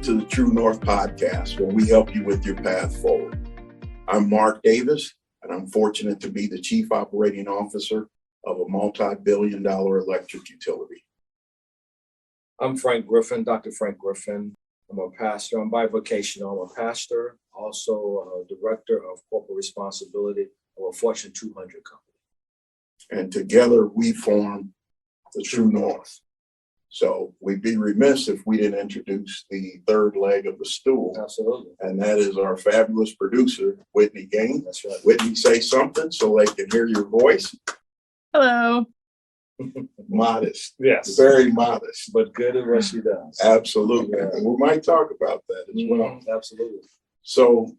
to the True North podcast, where we help you with your path forward. I'm Mark Davis, and I'm fortunate to be the Chief Operating Officer of a multi-billion-dollar electric utility. I'm Frank Griffin, Dr. Frank Griffin. I'm a pastor. I'm bivocational. I'm a pastor, also a director of corporate responsibility of a Fortune 200 company. And together we form the True North. So we'd be remiss if we didn't introduce the third leg of the stool. Absolutely. And that is our fabulous producer, Whitney Gaines. That's right. Whitney, say something so they can hear your voice. Hello. Modest. Yes. Very modest. But good at what she does. Absolutely. Yeah. And we might talk about that as well. Absolutely. So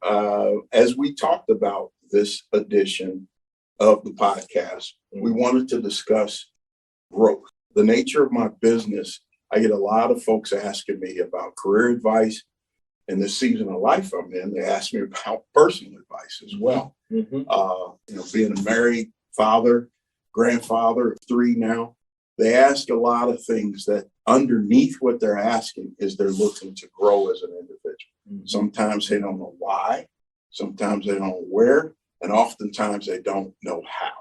as we talked about this edition of the podcast, we wanted to discuss growth. The nature of my business, I get a lot of folks asking me about career advice. In this season of life I'm in, they ask me about personal advice as well. Being a married father, grandfather of 3 now, they ask a lot of things that underneath what they're asking is they're looking to grow as an individual. Sometimes they don't know why, sometimes they don't know where, and oftentimes they don't know how.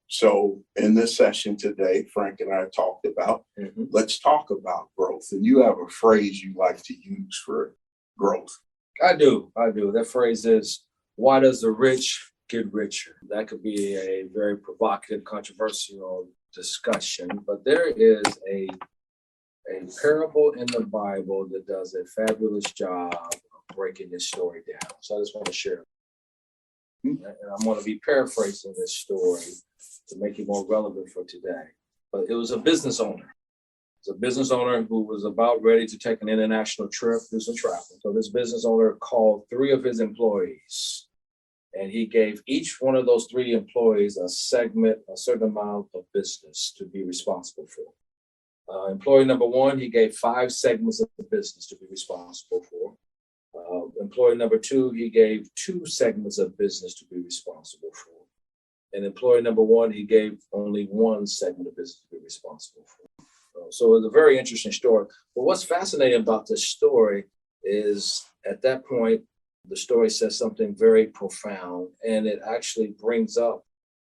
So in this session today, Frank and I talked about, let's talk about growth. And you have a phrase you like to use for growth. I do. That phrase is, why does the rich get richer? That could be a very provocative, controversial discussion, but there is a parable in the Bible that does a fabulous job of breaking this story down. So I just want to share it. And I'm going to be paraphrasing this story to make it more relevant for today. But it was a business owner. It's a business owner who was about ready to take an international trip, do some traveling. So this business owner called 3 of his employees, and he gave each one of those 3 employees a certain amount of business to be responsible for. Employee number 1, he gave 5 segments of the business to be responsible for. Employee number 2, he gave 2 segments of business to be responsible for. And employee number 1, he gave only 1 segment of business to be responsible for. So it's a very interesting story. But what's fascinating about this story is at that point, the story says something very profound, and it actually brings up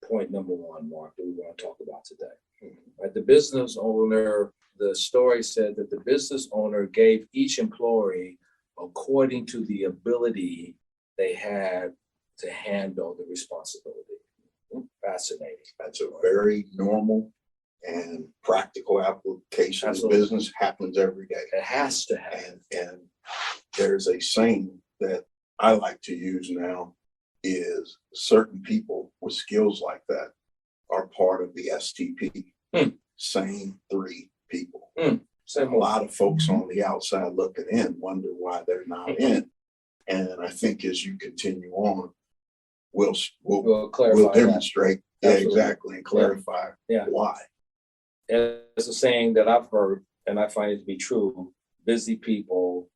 point number 1, Mark, that we want to talk about today. Right? The business owner, the story said that the business owner gave each employee according to the ability they had to handle the responsibility. Fascinating. That's a very normal and practical application. Absolutely. Business happens every day. It has to happen. And there's a saying that I like to use now is certain people with skills like that are part of the STP. Same 3 people. A lot of folks on the outside looking in wonder why they're not in. And I think as you continue on, we'll demonstrate exactly and clarify why. And it's a saying that I've heard, and I find it to be true: busy people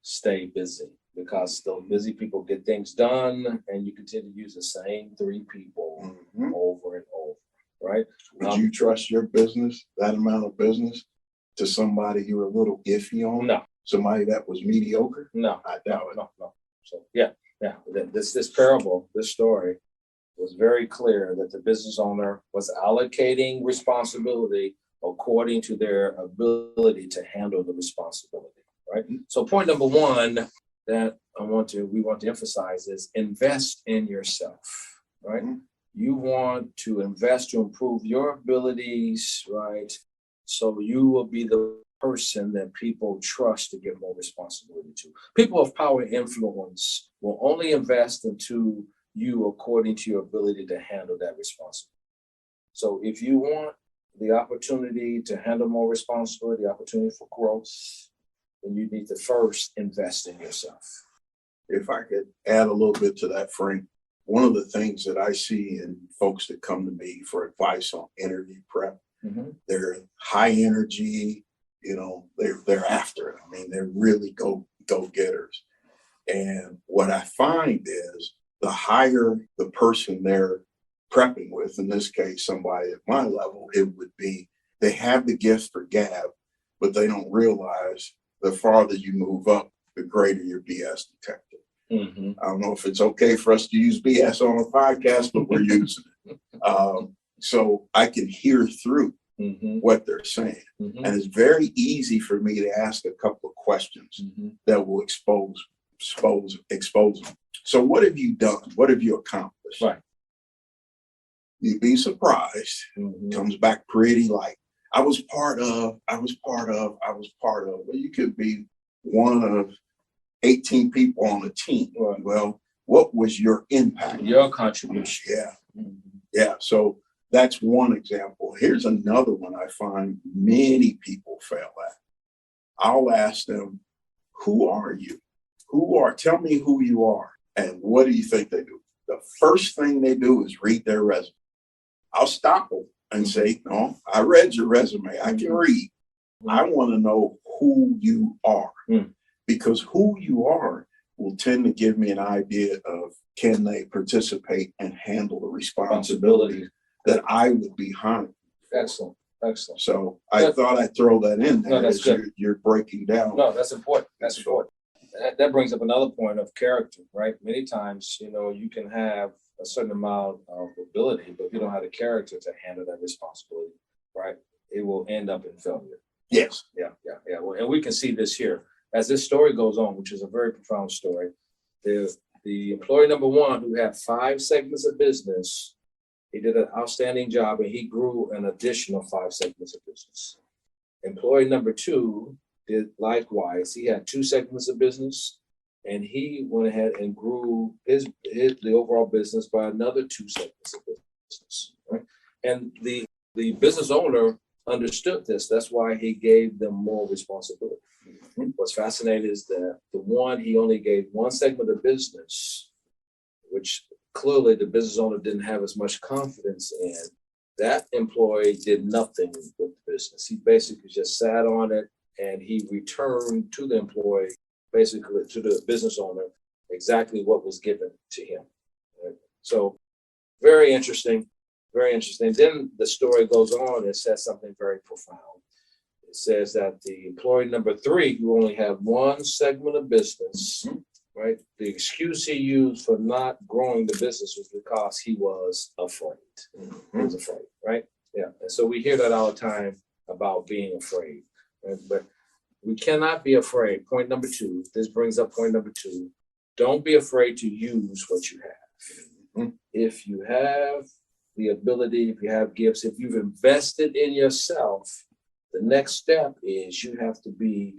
stay busy, because those busy people get things done, and you continue to use the same 3 people over and over, right? Would you trust your business, that amount of business, to somebody you're a little iffy on? No. Somebody that was mediocre? No. I doubt it. No. So this parable, this story was very clear that the business owner was allocating responsibility according to their ability to handle the responsibility, right? So point number 1 that we want to emphasize is invest in yourself, right? You want to invest to improve your abilities, right? So you will be the person that people trust to give more responsibility to. People of power and influence will only invest into you according to your ability to handle that responsibility. So if you want the opportunity to handle more responsibility, the opportunity for growth, then you need to first invest in yourself. If I could add a little bit to that, Frank, one of the things that I see in folks that come to me for advice on interview prep, they're high energy, they're after it. I mean, they're really go-getters. And what I find is the higher the person they're prepping with, in this case, somebody at my level, it would be they have the gift for gab, but they don't realize the farther you move up the greater your BS detector. Mm-hmm. I don't know if it's okay for us to use BS on a podcast, but we're using it. So I can hear through what they're saying. And it's very easy for me to ask a couple of questions that will expose them. So what have you done? What have you accomplished? Right. You'd be surprised. Comes back pretty light. I was part of. Well, you could be one of 18 people on a team. Right. Well, what was your impact? Your contribution. Yeah. Yeah. So that's one example. Here's another one I find many people fail at. I'll ask them, who are you? Tell me who you are. And what do you think they do? The first thing they do is read their resume. I'll stop them and say, no, I read your resume. I can read. I want to know who you are, because who you are will tend to give me an idea of, can they participate and handle the responsibility that I would be behind. Excellent. So I thought I'd throw that in there. No, that's good. You're breaking down. No, that's important. That brings up another point of character, right? Many times, you can have a certain amount of ability, but if you don't have the character to handle that responsibility, right, it will end up in failure. Yes. Yeah. Well, and we can see this here as this story goes on, which is a very profound story. The employee number one, who had 5 segments of business, he did an outstanding job, and he grew an additional 5 segments of business. Employee number 2 did likewise. He had 2 segments of business, and he went ahead and grew the overall business by another 2 segments of business. Right? And the business owner understood this. That's why he gave them more responsibility. What's fascinating is that the one he only gave 1 segment of business, which clearly the business owner didn't have as much confidence in. That employee did nothing with the business. He basically just sat on it, and he returned to the employee, basically to the business owner, exactly what was given to him. Right? So very interesting. Then the story goes on. It says something very profound. It says that the employee number 3, who only had 1 segment of business, right? The excuse he used for not growing the business was because he was afraid. He was afraid, right? Yeah. And so we hear that all the time about being afraid. Right? But we cannot be afraid. Point number 2. This brings up point number 2. Don't be afraid to use what you have. If you have the ability, if you have gifts, if you've invested in yourself, the next step is you have to be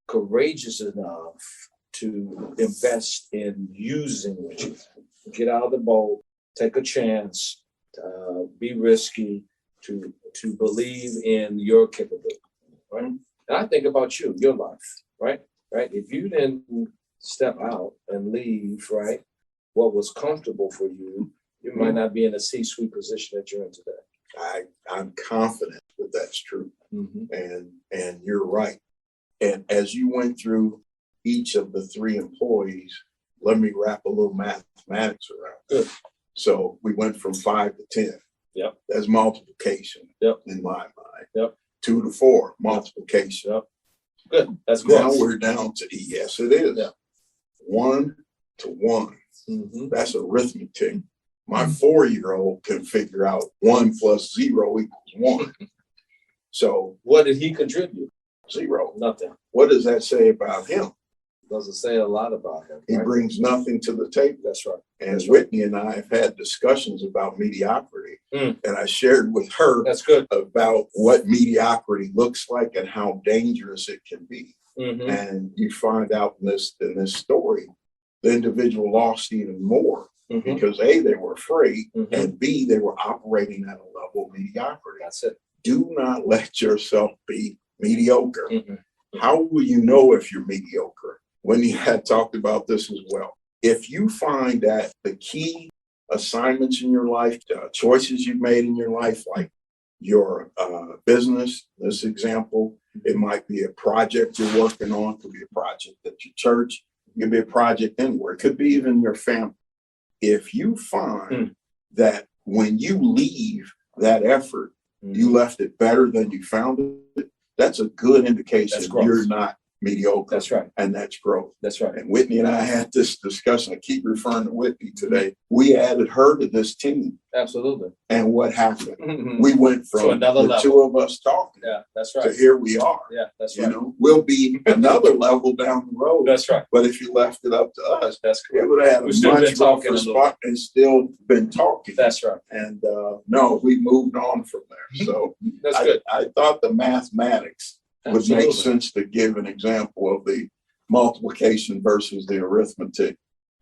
courageous enough to invest in using what you have. Get out of the boat, take a chance, be risky, to believe in your capability, right? And I think about you, your life, right? If you didn't step out and leave, right, what was comfortable for you, you might not be in the C-suite position that you're in today. I'm confident that that's true. And you're right. And as you went through each of the 3 employees, let me wrap a little mathematics around it. Good. So we went from 5 to 10. Yep. That's multiplication. Yep. In my mind. Yep. 2 to 4, multiplication. Yep. Good. That's good. Now we're down to yes, it is. Yep. 1 to 1. That's arithmetic. My 4-year-old can figure out 1 plus 0 equals 1. So what did he contribute? 0. Nothing. What does that say about him? Doesn't say a lot about him. He brings nothing to the table. That's right. And Whitney and I have had discussions about mediocrity. And I shared with her that's good about what mediocrity looks like and how dangerous it can be. And you find out in this story, the individual lost even more because A, they were afraid, and B, they were operating at a level of mediocrity. That's it. Do not let yourself be mediocre. How will you know if you're mediocre? Whitney had talked about this as well. If you find that the key assignments in your life, choices you've made in your life, like your business, this example, it might be a project you're working on, it could be a project at your church, it could be a project anywhere, it could be even your family. If you find that when you leave that effort, you left it better than you found it, that's a good indication you're not mediocre. That's right. And that's growth. That's right. And Whitney and I had this discussion. I keep referring to Whitney today. We added her to this team. Absolutely. And what happened? We went from to another the level. two of us talking Yeah, that's to right. here we are. Yeah, that's You right. know, we'll be another level down the road. That's right. But if you left it up to us, That's we correct. would have had We've a still much been talking rougher a little spot and still been talking. That's right. And no, we moved on from there. So That's good. I thought the mathematics would Absolutely. make sense to give an example of the multiplication versus the arithmetic.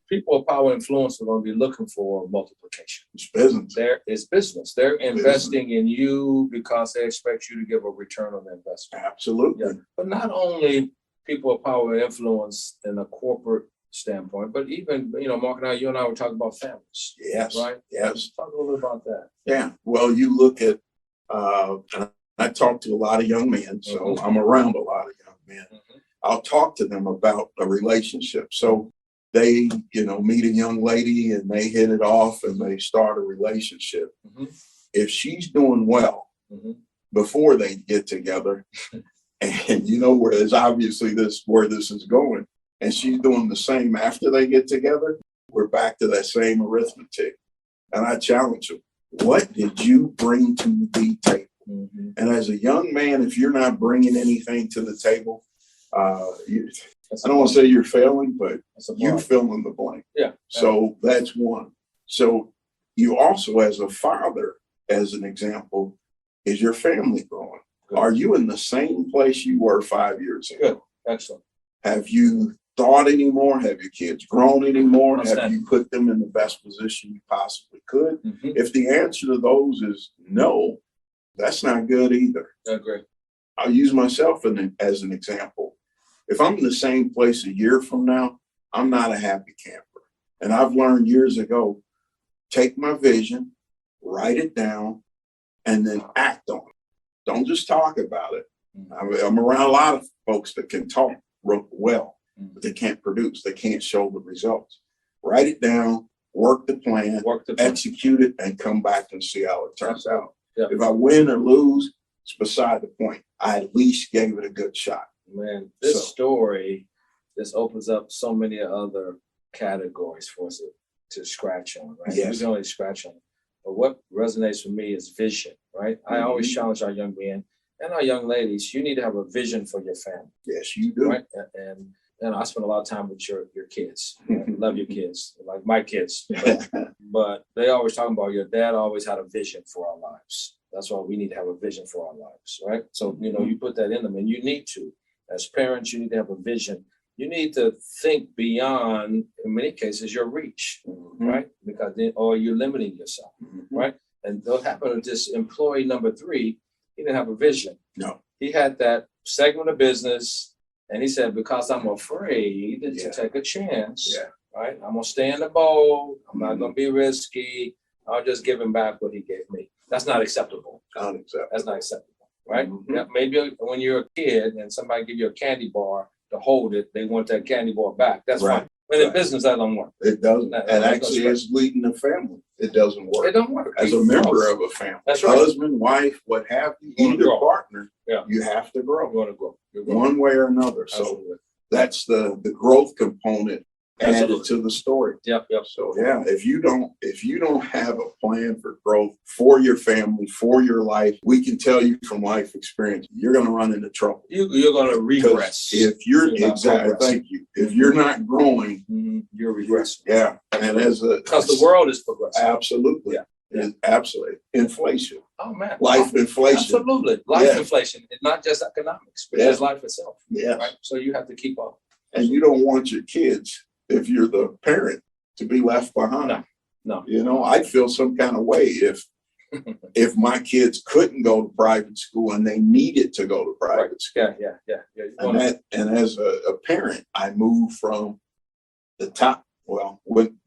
People of power influence are going to be looking for multiplication. It's business. There is business. They're investing in you because they expect you to give a return on investment. Absolutely. Yeah. But not only people of power influence in a corporate standpoint, but even, Mark and I, you and I were talking about families. Yes. Right? Yes. Talk a little bit about that. Yeah. Well, you look at, I talk to a lot of young men, so I'm around a lot of young men. I'll talk to them about a relationship. So they, meet a young lady and they hit it off and they start a relationship. If she's doing well before they get together, and where there's obviously where this is going, and she's doing the same after they get together, we're back to that same arithmetic. And I challenge them, what did you bring to the table? And as a young man, if you're not bringing anything to the table, I don't want to say you're failing, but you fill in the blank. Yeah. So that's one. So you also, as a father, as an example, is your family growing? Good. Are you in the same place you were 5 years ago? Good. Excellent. Have you thought anymore? Have your kids grown anymore? Understand. Have you put them in the best position you possibly could? If the answer to those is no, that's not good either. I agree. I'll use myself as an example. If I'm in the same place a year from now, I'm not a happy camper. And I've learned years ago, take my vision, write it down, and then act on it. Don't just talk about it. I'm around a lot of folks that can talk well, but they can't produce. They can't show the results. Write it down, work the plan, execute it, and come back and see how it turns out. Yeah. If I win or lose, it's beside the point. I at least gave it a good shot. Man, this story, this opens up so many other categories for us to scratch on, right? Yes. We can only scratch on. But what resonates with me is vision, right? I always challenge our young men and our young ladies, you need to have a vision for your family. Yes, you do. Right? And I spend a lot of time with your kids. I love your kids, like my kids. But they always talking about your dad always had a vision for our lives. That's why we need to have a vision for our lives, right? So, you put that in them, and you need to. As parents, you need to have a vision. You need to think beyond, in many cases, your reach, right? Because or you're limiting yourself, right? And what happened with this employee number 3, he didn't have a vision. No. He had that segment of business, and he said, because I'm afraid to take a chance, right? I'm going to stay in the boat. I'm not going to be risky. I'll just give him back what he gave me. That's not acceptable. That's not acceptable, right? Maybe when you're a kid and somebody give you a candy bar to hold it, they want that candy bar back. That's fine. But in business, that don't work. It doesn't. And actually, as leading a family, it doesn't work. It don't work. As a member of a family, that's right. Husband, wife, what have you, either partner, you have to grow. You're going to grow. One way or another. So that's the growth component added to the story. Yep. So if you don't have a plan for growth for your family, for your life, we can tell you from life experience, you're going to run into trouble. You're going to regress. If you're thank you. If you're not growing, you're regressing. Yeah, and because the world is progressing. Absolutely. Absolutely. Inflation. Oh man. Life inflation. Absolutely. Life inflation. It's not just economics, but it's life itself. Yeah. Right? So you have to keep up. And you don't want your kids, if you're the parent, to be left behind. No. I'd feel some kind of way if my kids couldn't go to private school and they needed to go to private school. Yeah. And as a parent, I moved from the top. Well,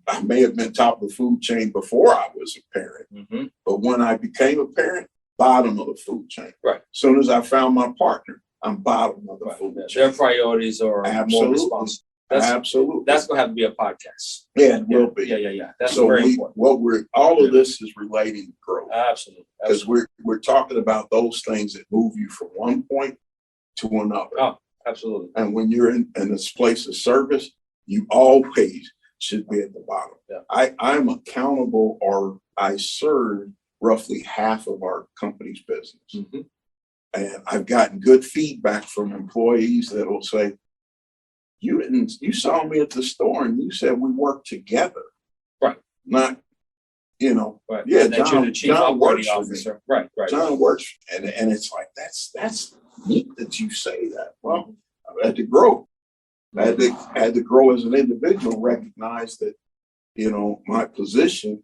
I may have been top of the food chain before I was a parent, but when I became a parent, bottom of the food chain. Right. As soon as I found my partner, I'm bottom of the food chain. Their priorities are more responsible. Absolutely. That's going to have to be a podcast. Yeah, it will be. Yeah. That's so very important. All of this is relating to growth. Absolutely. Because we're talking about those things that move you from one point to another. Oh, Absolutely. And when you're in this place of service, you always should be at the bottom. Yeah. I'm accountable, or I serve roughly half of our company's business. Mm-hmm. And I've gotten good feedback from employees that will say, you saw me at the store and you said we work together. Right. Not, Right. Yeah, and that you're the chief John operating works for me. officer. Right. John works, and it's like, that's neat that you say that. Well, I had to grow. I had to grow as an individual, recognize that, my position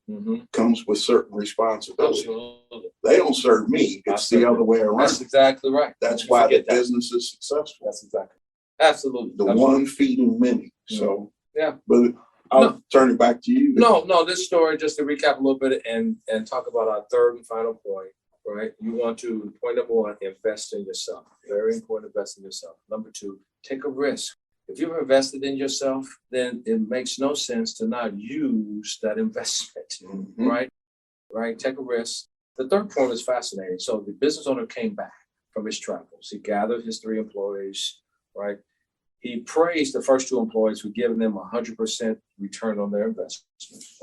comes with certain responsibilities. Absolutely. They don't serve me. It's the other way around. That's exactly right. That's why the business is successful. That's exactly. Absolutely. The one feeding many. So, yeah. But I'll turn it back to you. No, this story, just to recap a little bit and talk about our third and final point, right? You want to, point number one, invest in yourself. Very important, invest in yourself. Number two, take a risk. If you've invested in yourself, then it makes no sense to not use that investment, right? Right? Take a risk. The third point is fascinating. So the business owner came back from his travels. He gathered his 3 employees, right? He praised the first 2 employees for giving them 100% return on their investment,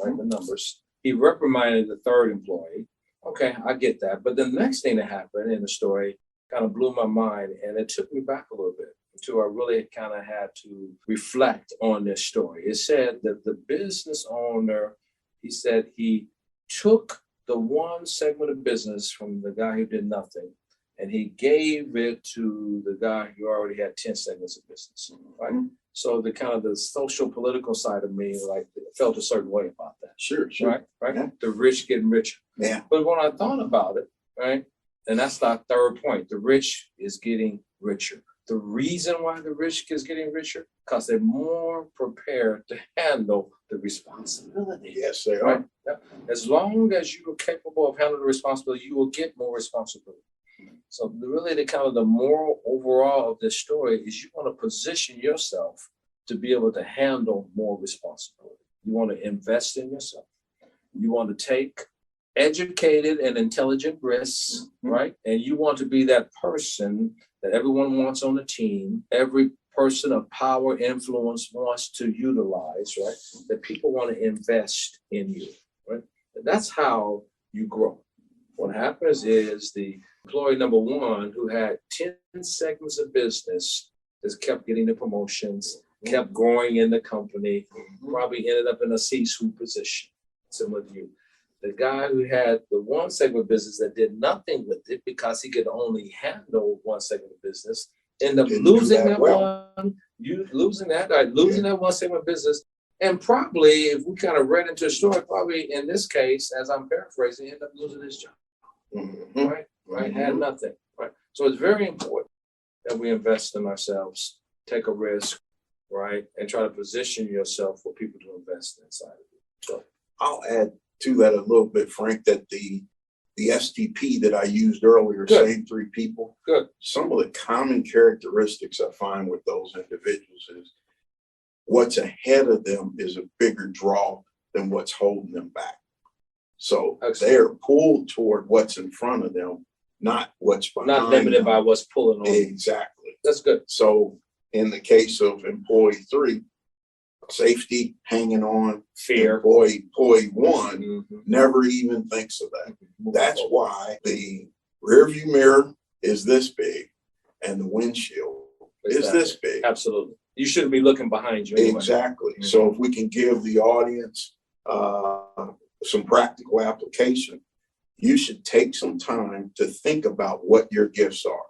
right? The numbers. He reprimanded the 3rd employee. Okay, I get that. But the next thing that happened in the story kind of blew my mind, and it took me back a little bit until I really kind of had to reflect on this story. It said that the business owner, he said he took the one segment of business from the guy who did nothing, and he gave it to the guy who already had 10 segments of business, right? So the kind of the social political side of me, like, felt a certain way about that. Sure. Right? Yeah. The rich getting richer. Yeah. But when I thought about it, right, and that's our third point, the rich is getting richer. The reason why the rich is getting richer, because they're more prepared to handle the responsibility. Yes, they Right? are. Yeah. As long as you are capable of handling the responsibility, you will get more responsibility. So really the kind of the moral overall of this story is you want to position yourself to be able to handle more responsibility. You want to invest in yourself. You want to take educated and intelligent risks, right? And you want to be that person that everyone wants on the team, every person of power, influence wants to utilize, right? That people want to invest in you, right? And that's how you grow. What happens is the employee number 1 who had 10 segments of business just kept getting the promotions, kept growing in the company, probably ended up in a C-suite position, similar to you. The guy who had the one segment of business that did nothing with it because he could only handle one segment of business, ended up losing that one, losing that one segment of business. And probably, if we kind of read into a story, probably in this case, as I'm paraphrasing, ended up losing his job. Right? Had nothing. Right. So it's very important that we invest in ourselves, take a risk, right, and try to position yourself for people to invest inside of you. So I'll add to that a little bit, Frank, that the STP that I used earlier, same 3 people. Good. Some of the common characteristics I find with those individuals is what's ahead of them is a bigger draw than what's holding them back. So they're pulled toward what's in front of them, not what's behind them. Not limited by what's pulling on. Exactly. That's good. So in the case of employee 3, safety, hanging on, fear. Employee 1 never even thinks of that. That's why the rearview mirror is this big and the windshield is this big. Absolutely. You shouldn't be looking behind you anyway. Exactly. So if we can give the audience some practical application, you should take some time to think about what your gifts are.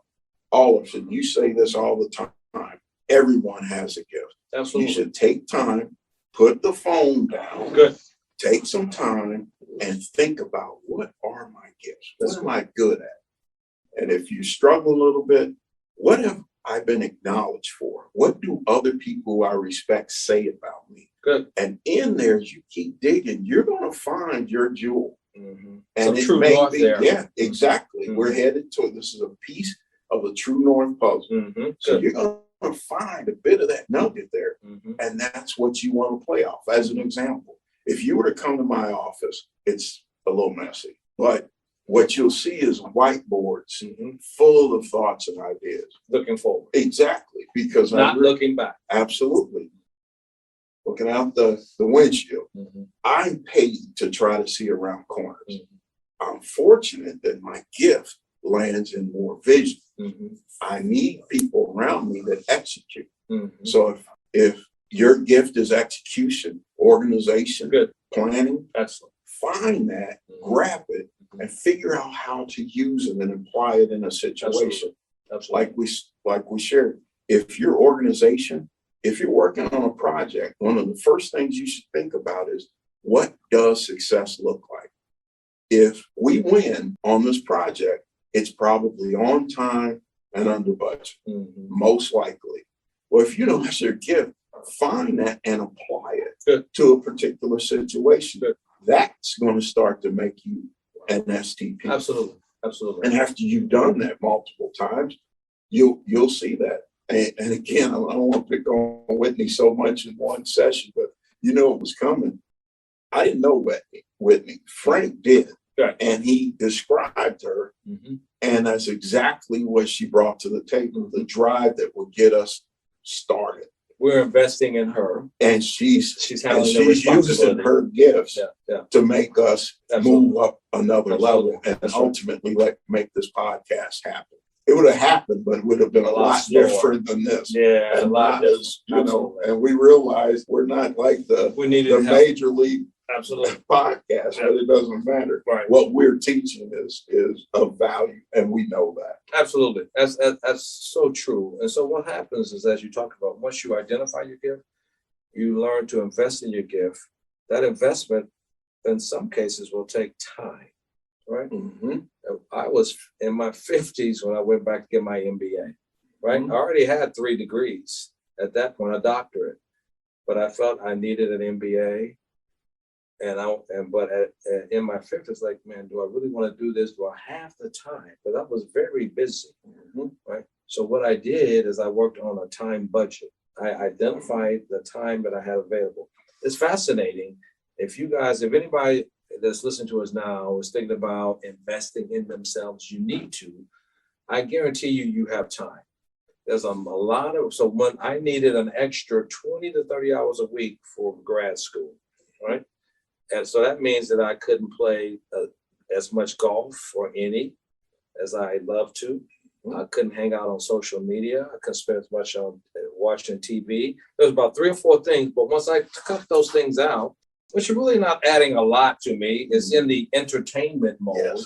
All of it. You say this all the time. Everyone has a gift. Absolutely. You should take time, put the phone down. Good. Take some time and think about, what are my gifts? What am I good at? And if you struggle a little bit, what have I been acknowledged for? What do other people I respect say about me? Good. And in there, as you keep digging, you're going to find your jewel. And some it true may north be, there. Yeah, exactly. We're headed to, this is a piece of the true north puzzle. So you're going to find a bit of that nugget there. And that's what you want to play off. As an example, if you were to come to my office, it's a little messy, but what you'll see is whiteboards full of thoughts and ideas. Looking forward. Exactly. Because Not looking back. Absolutely. Looking out the windshield. I'm paid to try to see around corners. I'm fortunate that my gift lands in more vision. I need people around me that execute. So if your gift is execution, organization, planning, excellent, find that, grab it, and figure out how to use it and apply it in a situation. Absolutely. Like we shared. If your organization, if you're working on a project, one of the first things you should think about is, what does success look like? If we win on this project, it's probably on time and under budget, most likely. Well, if you know that's your gift, find that and apply it to a particular situation. That's going to start to make you an STP. Absolutely. And after you've done that multiple times, you'll see that. And again, I don't want to pick on Whitney so much in one session, but you know it was coming. I didn't know Whitney. Frank did. And he described her. And that's exactly what she brought to the table, the drive that would get us started. We're investing in her. And she's using her gifts to make us move up another level and ultimately make this podcast happen. It would have happened, but it would have been a lot different than this. Yeah, and a lot as you know, and we realized we're not like the major league podcast, but it doesn't matter. Right. What we're teaching is of value, and we know that. Absolutely. That's so true. And so what happens is, as you talk about, once you identify your gift, you learn to invest in your gift. That investment, in some cases, will take time. Right. I was in my 50s when I went back to get my MBA. Right. I already had 3 degrees at that point, a doctorate, but I felt I needed an MBA. But in my 50s, like, man, do I really want to do this? Do I have the time? But I was very busy. Right. So what I did is I worked on a time budget. I identified the time that I had available. It's fascinating. If anybody that's listening to us now is thinking about investing in themselves, you need to. I guarantee you have time. There's a lot of, so when I needed an extra 20 to 30 hours a week for grad school, right? And so that means that I couldn't play as much golf or any as I love to. I couldn't hang out on social media. I couldn't spend as much on watching TV. There's about 3 or 4 things, but once I cut those things out, which are really not adding a lot to me, is in the entertainment mode,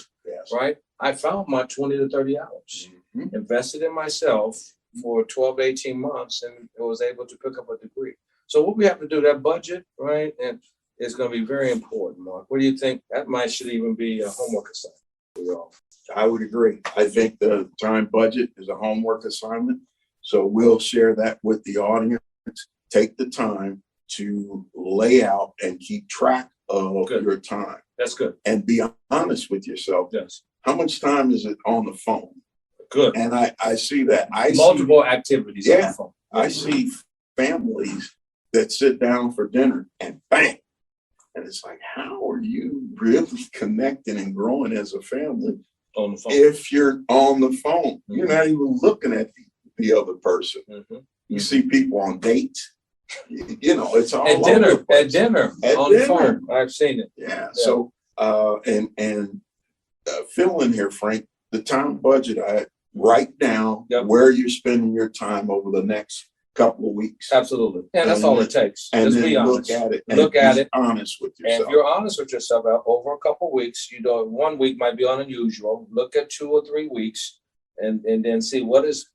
right? I found my 20 to 30 hours, invested in myself for 12 to 18 months, and was able to pick up a degree. So what we have to do, that budget, right, and it's going to be very important, Mark. What do you think? That should even be a homework assignment for you all. I would agree. I think the time budget is a homework assignment. So we'll share that with the audience. Take the time to lay out and keep track of your time. That's good. And be honest with yourself. Yes. How much time is it on the phone? Good. And I see that. Multiple activities on the phone. I see families that sit down for dinner and bang. And it's like, how are you really connecting and growing as a family on the phone? If you're on the phone? You're not even looking at the other person. You see people on dates. You know, it's all at dinner on the phone. I've seen it. Yeah. So fill in here, Frank, the time budget. I write down where you're spending your time over the next couple of weeks. Absolutely. And that's all it takes. And just then be honest. Look at it. Honest with yourself. And if you're honest with yourself over a couple of weeks, 1 week might be unusual. Look at 2 or 3 weeks and then see what is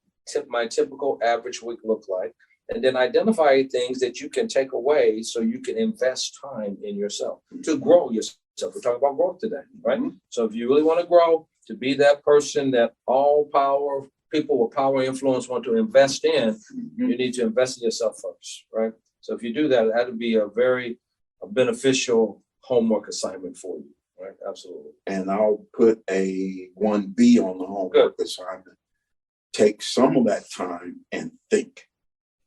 my typical average week look like. And then identify things that you can take away so you can invest time in yourself to grow yourself. We're talking about growth today, right? So if you really want to grow, to be that person that all people with power and influence want to invest in, you need to invest in yourself first, right? So if you do that, that would be a very beneficial homework assignment for you, right? Absolutely. And I'll put a 1B on the homework assignment. Take some of that time and think.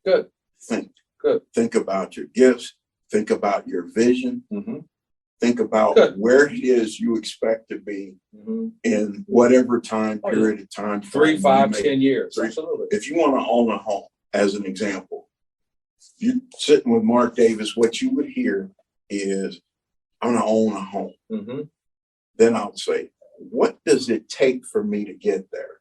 Good. Think. Good. Think about your gifts. Think about your vision. Think about Good. where it is you expect to be in whatever time period of time. 3, 5, 10 years. Three. Absolutely. If you want to own a home, as an example, you sitting with Mark Davis, what you would hear is, I'm going to own a home. Then I'll say, what does it take for me to get there?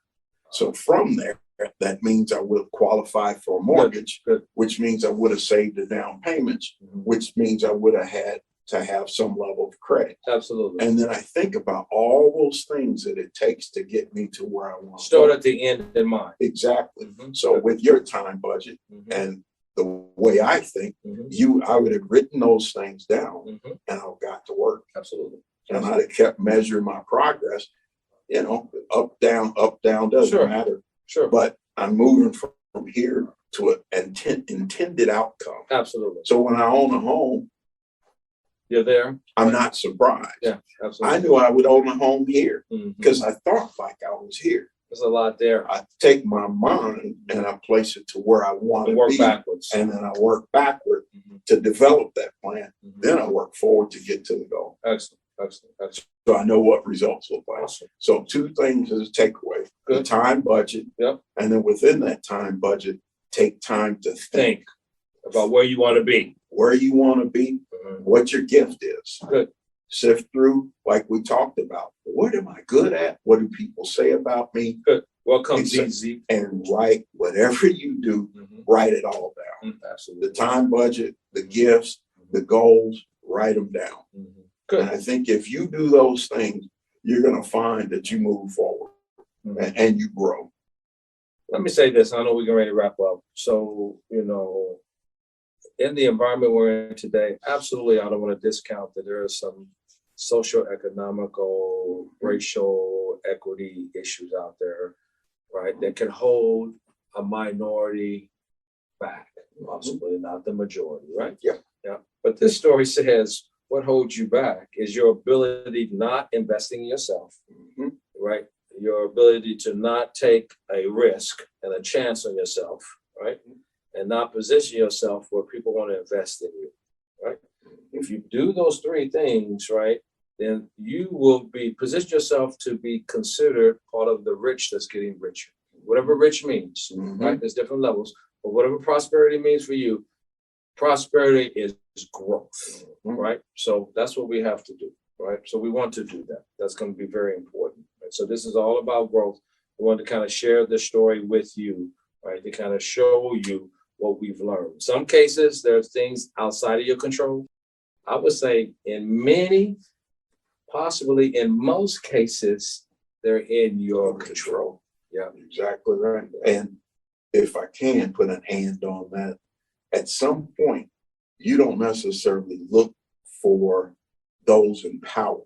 So from there, that means I would qualify for a mortgage, which means I would have saved the down payments, which means I would have had to have some level of credit. Absolutely. And then I think about all those things that it takes to get me to where I want to Start go. at the end in mind. Exactly. So with your time budget and the way I think, I would have written those things down and I got to work. Absolutely. And I'd have kept measuring my progress, up, down, doesn't matter. Sure. But I'm moving from here to an intended outcome. Absolutely. So when I own a home, you're there. I'm not surprised. Yeah, absolutely. I knew I would own a home here because I thought like I was here. There's a lot there. I take my mind and I place it to where I want to work be, backwards. and then I work backward to develop that plan. Then I work forward to get to the goal. Excellent. So I know what results look like. Awesome. So 2 things as a takeaway: the time budget, and then within that time budget, take time to think about where you want to be. Where you want to be, what your gift is. Good. Sift through, like we talked about. What am I good at? What do people say about me? Good. What comes easy? And write whatever you do, write it all down. Absolutely. The time budget, the gifts, the goals, write them down. Good. And I think if you do those things, you're going to find that you move forward and you grow. Let me say this. I know we're getting ready to wrap up. So, in the environment we're in today, absolutely, I don't want to discount that there are some social, economical, racial equity issues out there, right, that can hold a minority back, possibly not the majority, right? Yeah. But this story says what holds you back is your ability not investing in yourself, right? Your ability to not take a risk and a chance on yourself, right? And not position yourself where people want to invest in you, right? If you do those 3 things, right, then you will position yourself to be considered part of the rich that's getting richer. Whatever rich means, right? There's different levels, but whatever prosperity means for you, prosperity is growth, right? So that's what we have to do, right? So we want to do that. That's going to be very important. Right? So this is all about growth. We want to kind of share this story with you, right? To kind of show you what we've learned. In some cases, there's things outside of your control. I would say in many, possibly in most cases, they're in your control. Yeah, exactly right. And if I can put an and on that, at some point, you don't necessarily look for those in power.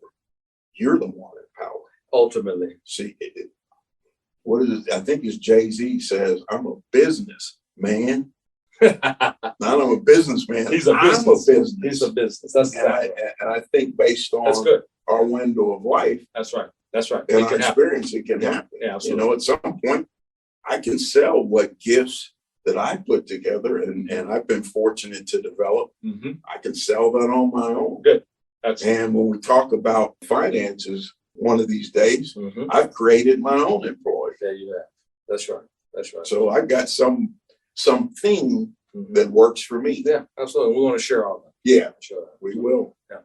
You're the one in power. Ultimately. See, what is it? I think it's Jay-Z says, I'm a businessman. Not I'm a businessman. I'm a business. He's a business. That's and I think based on our window of life. That's right. And our experience, it can happen. Yeah, absolutely. At some point, I can sell what gifts that I put together and I've been fortunate to develop. I can sell that on my own. Good. And when we talk about finances, one of these days, I've created my own employee. There you have. That's right. So I've got something that works for me. Yeah, absolutely. We want to share all that. Yeah, sure. We will. Yeah.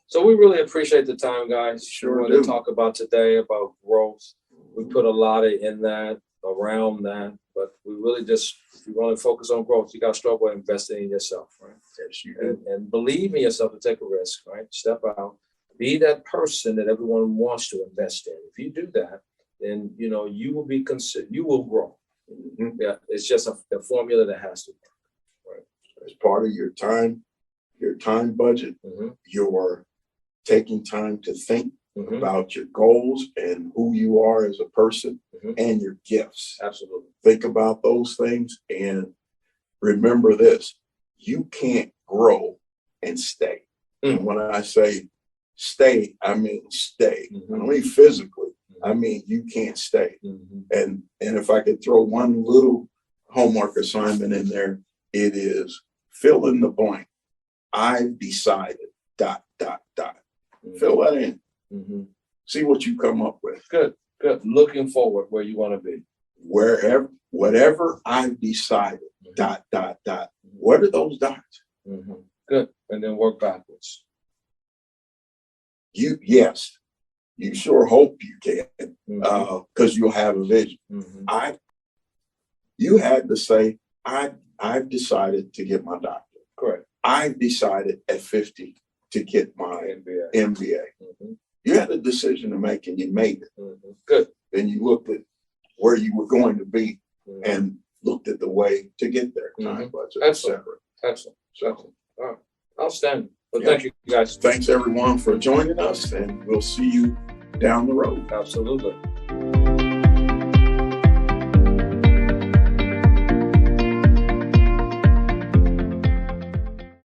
So we really appreciate the time, guys. Sure we want to talk about today about growth. We put a lot in that, around that, but we really just, if you want to focus on growth, you got to start with investing in yourself, right? Yes, you do. And believe in yourself and take a risk, right? Step out. Be that person that everyone wants to invest in. If you do that, then, you will be considered, you will grow. Yeah, it's just a formula that has to work, right? As part of your time budget, you're taking time to think about your goals and who you are as a person and your gifts. Absolutely. Think about those things and remember this: you can't grow and stay. And when I say stay, I mean stay. I don't mean physically. I mean you can't stay. And if I could throw one little homework assignment in there, it is fill in the blank. I've decided dot, dot, dot. Mhm. Fill that in. Mhm. See what you come up with. Good. Looking forward where you want to be. Whatever I've decided, dot, dot, dot. What are those dots? Mhm. Good. And then work backwards. Yes, you sure hope you can, Mhm. because you'll have a vision. Mhm. You had to say, I've decided to get my doctorate. Correct. I've decided at 50 to get my MBA. Mhm. You had a decision to make and you made it. Mhm. Good. Then you looked at where you were going to be Mhm. and looked at the way to get there. Time, budget, Excellent. etc. Excellent. Excellent. All right. Outstanding. Well, Yeah. thank you guys. Thanks everyone for joining us, and we'll see you down the road. Absolutely.